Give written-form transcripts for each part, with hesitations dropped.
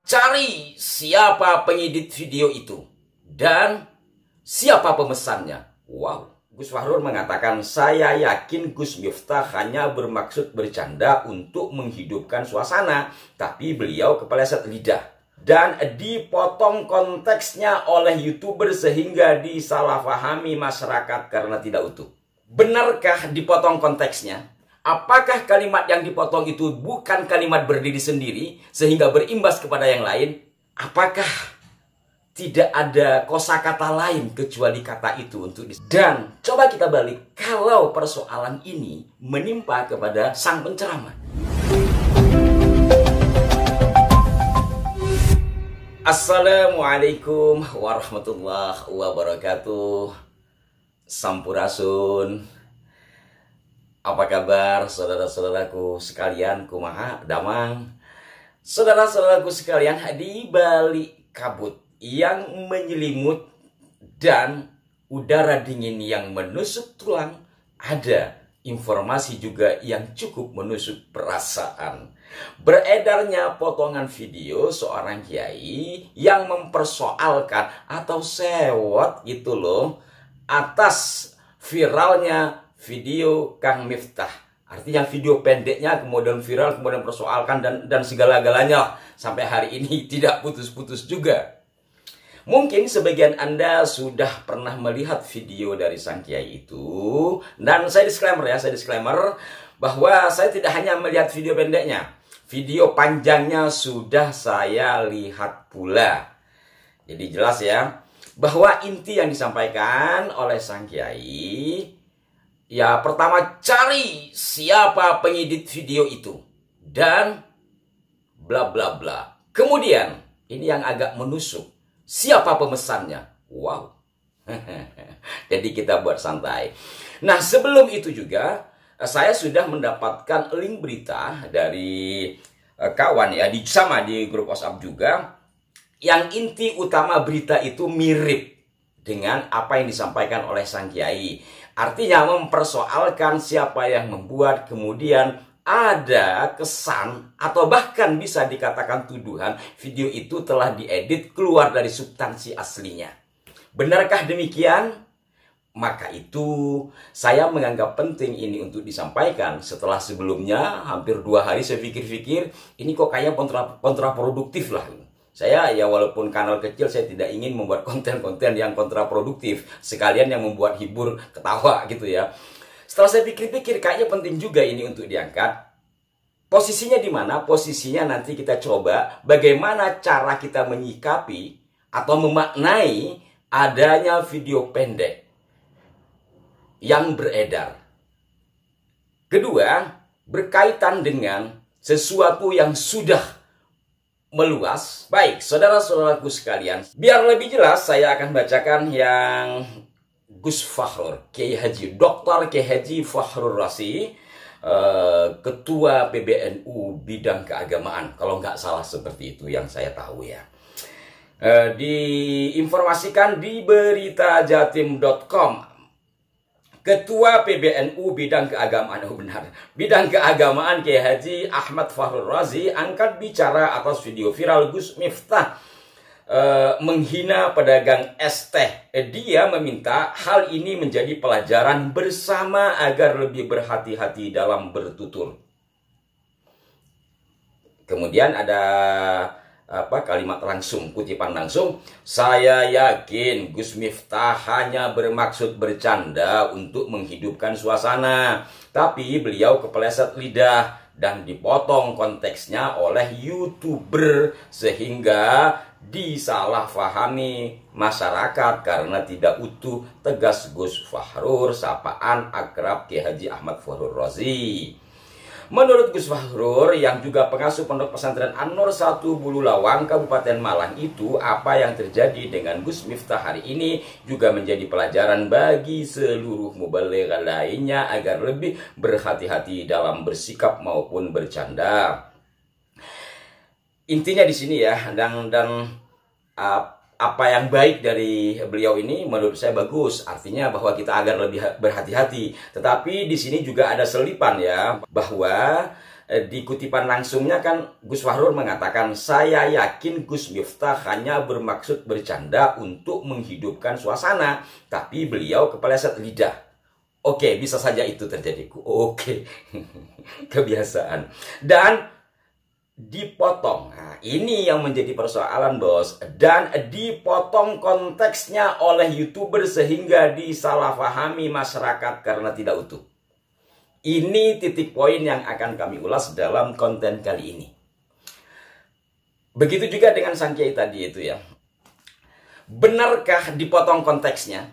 Cari siapa pengedit video itu dan siapa pemesannya. Wow, Gus Fahrur mengatakan, saya yakin Gus Miftah hanya bermaksud bercanda untuk menghidupkan suasana, tapi beliau kepeleset lidah dan dipotong konteksnya oleh YouTuber sehingga disalahpahami masyarakat karena tidak utuh. Benarkah dipotong konteksnya? Apakah kalimat yang dipotong itu bukan kalimat berdiri sendiri sehingga berimbas kepada yang lain? Apakah tidak ada kosakata lain kecuali kata itu untuk dan coba kita balik, kalau persoalan ini menimpa kepada sang penceramah. Assalamualaikum warahmatullahi wabarakatuh. Sampurasun. Apa kabar saudara-saudaraku sekalian, kumaha damang? Saudara-saudaraku sekalian, di balik kabut yang menyelimut dan udara dingin yang menusuk tulang, ada informasi juga yang cukup menusuk perasaan. Beredarnya potongan video seorang kiai yang mempersoalkan atau sewot gitu loh atas viralnya video Kang Miftah. Artinya video pendeknya kemudian viral, kemudian persoalkan dan segala-galanya sampai hari ini tidak putus-putus juga. Mungkin sebagian Anda sudah pernah melihat video dari sang kiai itu. Dan saya disclaimer bahwa saya tidak hanya melihat video pendeknya. Video panjangnya sudah saya lihat pula. Jadi jelas ya, bahwa inti yang disampaikan oleh sang kiai, ya pertama, cari siapa pengedit video itu dan bla bla bla. Kemudian ini yang agak menusuk, siapa pemesannya. Wow. Jadi kita buat santai. Nah, sebelum itu juga saya sudah mendapatkan link berita dari kawan ya, di grup WhatsApp juga, yang inti utama berita itu mirip dengan apa yang disampaikan oleh sang kiai. Artinya mempersoalkan siapa yang membuat, kemudian ada kesan atau bahkan bisa dikatakan tuduhan video itu telah diedit keluar dari substansi aslinya. Benarkah demikian? Maka itu saya menganggap penting ini untuk disampaikan setelah sebelumnya hampir 2 hari saya pikir-pikir ini kok kayak kontraproduktif lah. Saya ya walaupun kanal kecil, saya tidak ingin membuat konten-konten yang kontraproduktif. Sekalian yang membuat hibur, ketawa gitu ya. Setelah saya pikir-pikir kayaknya penting juga ini untuk diangkat. Posisinya di mana? Posisinya nanti kita coba bagaimana cara kita menyikapi atau memaknai adanya video pendek yang beredar. Kedua, berkaitan dengan sesuatu yang sudah meluas. Baik, saudara-saudaraku sekalian, biar lebih jelas saya akan bacakan yang Gus Fahrur, Kiai Haji Dr. Kiai Haji Fahrur Razi, Ketua PBNU bidang keagamaan, kalau nggak salah seperti itu yang saya tahu ya. Diinformasikan di beritajatim.com, Ketua PBNU bidang keagamaan, bidang keagamaan Kiai Haji Ahmad Fahrur Razi angkat bicara atas video viral Gus Miftah menghina pedagang es teh. Dia meminta hal ini menjadi pelajaran bersama agar lebih berhati-hati dalam bertutur. Kemudian ada kalimat langsung, kutipan langsung, saya yakin Gus Miftah hanya bermaksud bercanda untuk menghidupkan suasana, tapi beliau kepeleset lidah dan dipotong konteksnya oleh YouTuber sehingga disalahpahami masyarakat karena tidak utuh, tegas Gus Fahrur, sapaan akrab Kiai Haji Ahmad Fahrur Razi. Menurut Gus Fahrur yang juga pengasuh Pondok Pesantren An-Nur 1 Bululawang, Kabupaten Malang itu, apa yang terjadi dengan Gus Miftah hari ini juga menjadi pelajaran bagi seluruh mubaligh lainnya agar lebih berhati-hati dalam bersikap maupun bercanda. Intinya di sini ya, dan apa yang baik dari beliau ini menurut saya bagus, artinya bahwa kita agar lebih berhati-hati. Tetapi di sini juga ada selipan ya, bahwa di kutipan langsungnya kan Gus Fahrul mengatakan, saya yakin Gus Miftah hanya bermaksud bercanda untuk menghidupkan suasana, tapi beliau kepeleset lidah. Oke, bisa saja itu terjadi. Oke, kebiasaan. Dan dipotong. Nah, ini yang menjadi persoalan, bos. Dan dipotong konteksnya oleh YouTuber sehingga disalahpahami masyarakat karena tidak utuh. Ini titik poin yang akan kami ulas dalam konten kali ini. Begitu juga dengan Sang Kiai tadi itu ya. Benarkah dipotong konteksnya?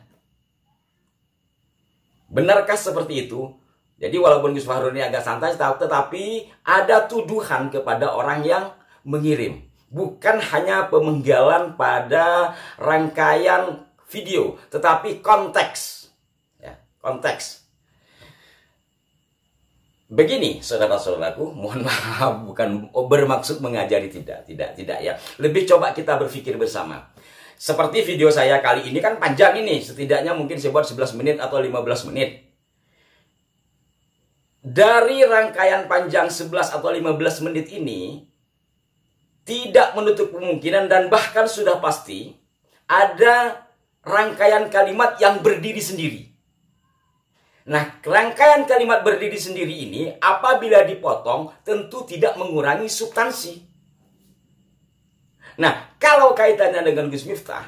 Benarkah seperti itu? Jadi walaupun Gus Fahrul ini agak santai, tetapi ada tuduhan kepada orang yang mengirim. Bukan hanya pemenggalan pada rangkaian video, tetapi konteks. Ya, konteks. Begini, saudara-saudaraku, mohon maaf, bukan bermaksud mengajari, tidak ya. Lebih coba kita berpikir bersama. Seperti video saya kali ini kan panjang ini, setidaknya mungkin saya buat 11 menit atau 15 menit. Dari rangkaian panjang 11 atau 15 menit ini, tidak menutup kemungkinan dan bahkan sudah pasti, ada rangkaian kalimat yang berdiri sendiri. Nah, rangkaian kalimat berdiri sendiri ini apabila dipotong tentu tidak mengurangi substansi. Nah, kalau kaitannya dengan Gus Miftah,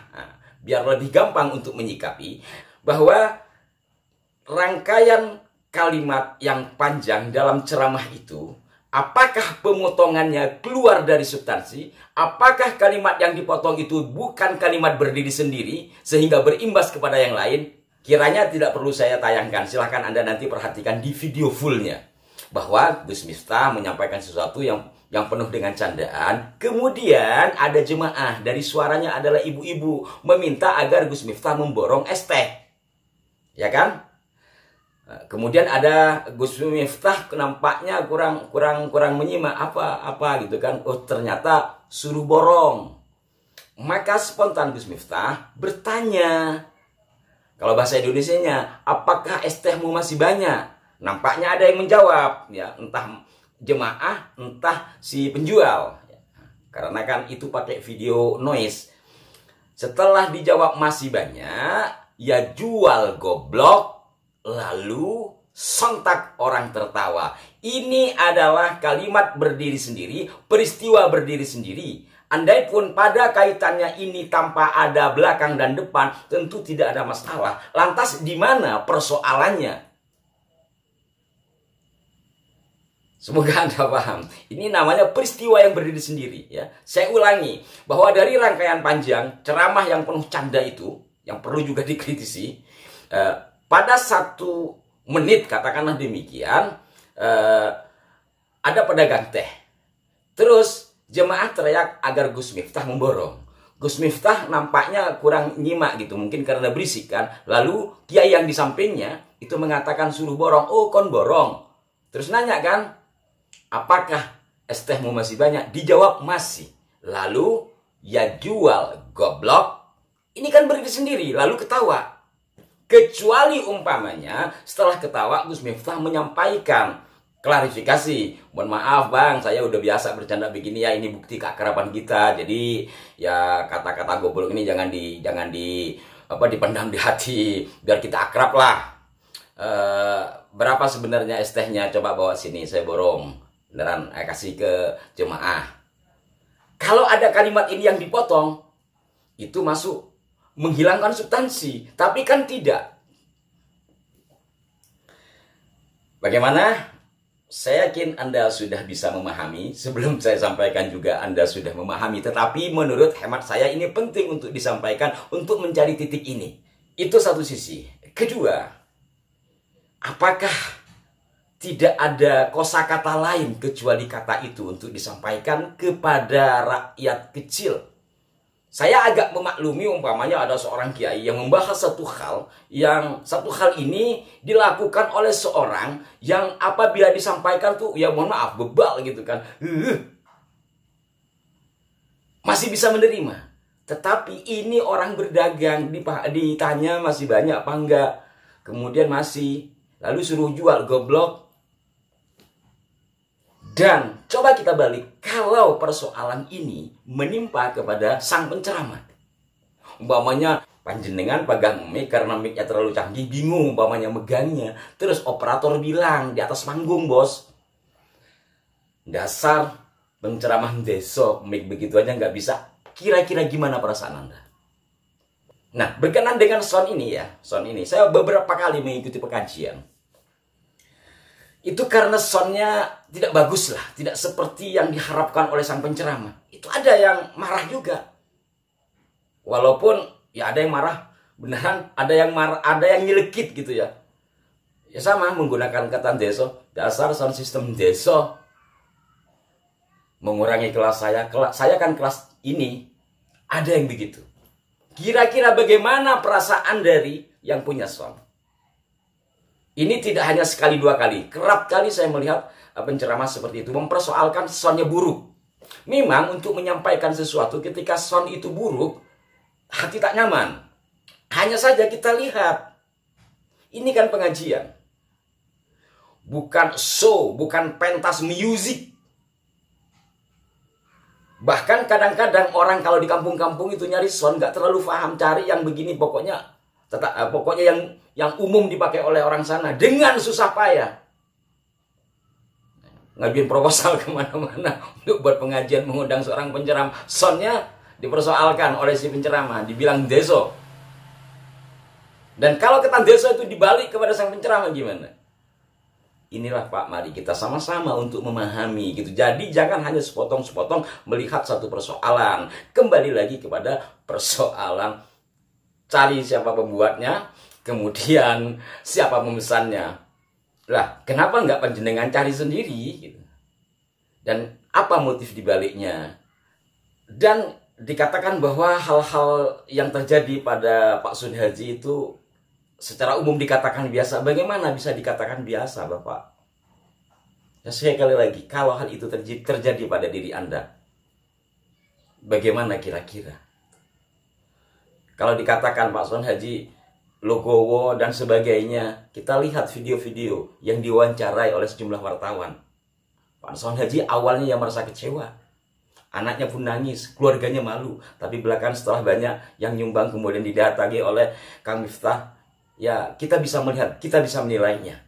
biar lebih gampang untuk menyikapi bahwa rangkaian kalimat yang panjang dalam ceramah itu, apakah pemotongannya keluar dari substansi? Apakah kalimat yang dipotong itu bukan kalimat berdiri sendiri sehingga berimbas kepada yang lain? Kiranya tidak perlu saya tayangkan, silahkan Anda nanti perhatikan di video fullnya. Bahwa Gus Miftah menyampaikan sesuatu yang penuh dengan candaan. Kemudian ada jemaah dari suaranya adalah ibu-ibu meminta agar Gus Miftah memborong es teh. Ya kan? Kemudian ada Gus Miftah nampaknya kurang menyimak apa gitu kan. Oh, ternyata suruh borong. Maka spontan Gus Miftah bertanya, kalau bahasa Indonesianya, apakah es tehmu masih banyak? Nampaknya ada yang menjawab, ya, entah jemaah, entah si penjual. Karena kan itu pakai video noise. Setelah dijawab masih banyak, ya jual goblok, lalu sontak orang tertawa. Ini adalah kalimat berdiri sendiri, peristiwa berdiri sendiri. Andaipun pada kaitannya ini tanpa ada belakang dan depan, tentu tidak ada masalah. Lantas di mana persoalannya? Semoga Anda paham. Ini namanya peristiwa yang berdiri sendiri. Ya, saya ulangi bahwa dari rangkaian panjang ceramah yang penuh canda itu, yang perlu juga dikritisi, pada 1 menit katakanlah demikian, ada pedagang teh. Terus jemaah teriak agar Gus Miftah memborong. Gus Miftah nampaknya kurang nyimak gitu, mungkin karena berisik kan. Lalu kiai yang di sampingnya itu mengatakan suruh borong. Oh, kon borong. Terus nanya kan, apakah es tehmu masih banyak? Dijawab masih. Lalu ya jual goblok. Ini kan berdiri sendiri, lalu ketawa. Kecuali umpamanya setelah ketawa Gus Miftah menyampaikan klarifikasi. Mohon maaf bang, saya udah biasa bercanda begini ya, ini bukti keakraban kita. Jadi ya kata-kata goblok ini jangan dipendam di hati, biar kita akrab lah. Berapa sebenarnya es tehnya? Coba bawa sini, saya borong. Beneran, kasih ke jemaah. Kalau ada kalimat ini yang dipotong, itu masuk menghilangkan substansi. Tapi kan tidak. Bagaimana? Saya yakin Anda sudah bisa memahami. Sebelum saya sampaikan juga Anda sudah memahami. Tetapi menurut hemat saya ini penting untuk disampaikan untuk mencari titik ini. Itu satu sisi. Kedua, apakah tidak ada kosakata lain kecuali kata itu untuk disampaikan kepada rakyat kecil? Saya agak memaklumi umpamanya ada seorang kiai yang membahas satu hal ini dilakukan oleh seorang yang apabila disampaikan tuh ya mohon maaf bebal gitu kan. Masih bisa menerima. Tetapi ini orang berdagang, ditanya masih banyak apa enggak. Kemudian masih, lalu suruh jual goblok. Dan coba kita balik, kalau persoalan ini menimpa kepada sang penceramah. Umpamanya panjenengan pegang mic karena mic-nya terlalu canggih, bingung umpamanya megangnya. Terus operator bilang di atas panggung, bos, dasar penceramah deso, mic begitu aja nggak bisa. Kira-kira gimana perasaan Anda? Nah, berkenan dengan sound ini ya, sound ini. Saya beberapa kali mengikuti pengajian. Itu karena soundnya tidak bagus lah, tidak seperti yang diharapkan oleh sang penceramah. Itu ada yang marah juga. Walaupun ya ada yang marah beneran, ada yang marah, ada yang nyelekit gitu ya. Ya sama menggunakan kata deso, dasar sound system deso. Mengurangi kelas saya kan kelas ini. Ada yang begitu. Kira-kira bagaimana perasaan dari yang punya sound? Ini tidak hanya sekali dua kali. Kerap kali saya melihat penceramah seperti itu mempersoalkan soundnya buruk. Memang untuk menyampaikan sesuatu ketika sound itu buruk, hati tak nyaman. Hanya saja kita lihat. Ini kan pengajian. Bukan show, bukan pentas music. Bahkan kadang-kadang orang kalau di kampung-kampung itu nyari sound gak terlalu paham, cari yang begini pokoknya yang umum dipakai oleh orang sana dengan susah payah. Ngajuin proposal kemana-mana untuk buat pengajian mengundang seorang penceramah, soundnya dipersoalkan oleh si penceramah, dibilang deso. Dan kalau kata deso itu dibalik kepada sang penceramah gimana? Inilah Pak, mari kita sama-sama untuk memahami gitu. Jadi jangan hanya sepotong-sepotong melihat satu persoalan. Kembali lagi kepada persoalan, cari siapa pembuatnya, kemudian siapa pemesannya. Lah, kenapa nggak panjenengan cari sendiri gitu? Dan apa motif dibaliknya? Dan dikatakan bahwa hal-hal yang terjadi pada Pak Sun Haji itu secara umum dikatakan biasa. Bagaimana bisa dikatakan biasa, Bapak? Ya, sekali lagi, kalau hal itu terjadi pada diri Anda, bagaimana kira-kira? Kalau dikatakan Pak Sun Haji logowo dan sebagainya, kita lihat video-video yang diwawancarai oleh sejumlah wartawan. Pak Sun Haji awalnya yang merasa kecewa. Anaknya pun nangis, keluarganya malu. Tapi belakangan setelah banyak yang nyumbang kemudian didatangi oleh Kang Miftah, ya kita bisa melihat, kita bisa menilainya.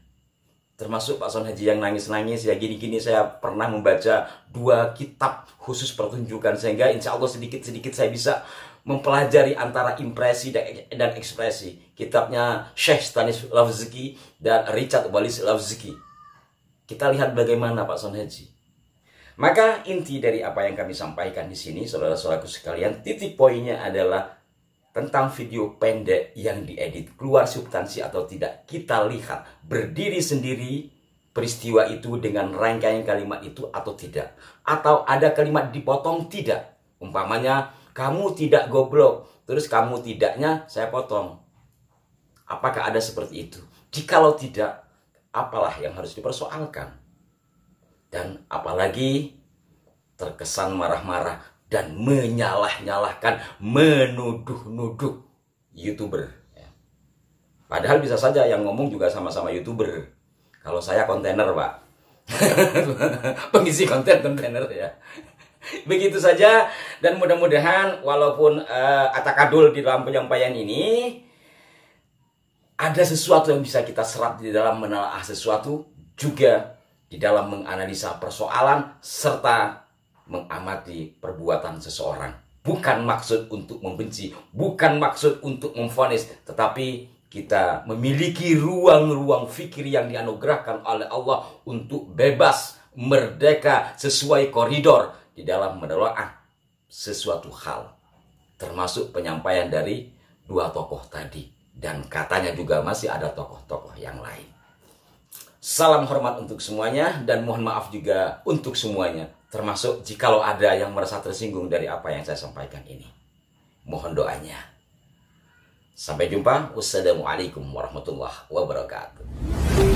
Termasuk Pak Sun Haji yang nangis-nangis, ya gini-gini saya pernah membaca 2 kitab khusus pertunjukan. Sehingga insya Allah sedikit-sedikit saya bisa mempelajari antara impresi dan ekspresi. Kitabnya Syekh Stanislavski dan Richard Walislavski. Kita lihat bagaimana Pak Sun Haji. Maka inti dari apa yang kami sampaikan di sini, saudara-saudaraku sekalian, titik poinnya adalah tentang video pendek yang diedit, keluar substansi atau tidak. Kita lihat berdiri sendiri peristiwa itu dengan rangkaian kalimat itu atau tidak. Atau ada kalimat dipotong tidak. Umpamanya, kamu tidak goblok, terus kamu tidaknya saya potong. Apakah ada seperti itu? Jikalau tidak, apalah yang harus dipersoalkan? Dan apalagi terkesan marah-marah dan menyalah-nyalahkan, menuduh-nuduh YouTuber. Padahal bisa saja yang ngomong juga sama-sama YouTuber. Kalau saya kontainer, Pak. Pengisi konten-kontainer ya. Begitu saja, dan mudah-mudahan walaupun atakadul di dalam penyampaian ini, ada sesuatu yang bisa kita serap di dalam menelaah sesuatu, juga di dalam menganalisa persoalan, serta mengamati perbuatan seseorang. Bukan maksud untuk membenci, bukan maksud untuk memvonis, tetapi kita memiliki ruang-ruang fikir yang dianugerahkan oleh Allah untuk bebas, merdeka, sesuai koridor di dalam menelaah sesuatu hal. Termasuk penyampaian dari 2 tokoh tadi. Dan katanya juga masih ada tokoh-tokoh yang lain. Salam hormat untuk semuanya, dan mohon maaf juga untuk semuanya. Termasuk jikalau ada yang merasa tersinggung dari apa yang saya sampaikan ini. Mohon doanya. Sampai jumpa. Wassalamualaikum warahmatullahi wabarakatuh.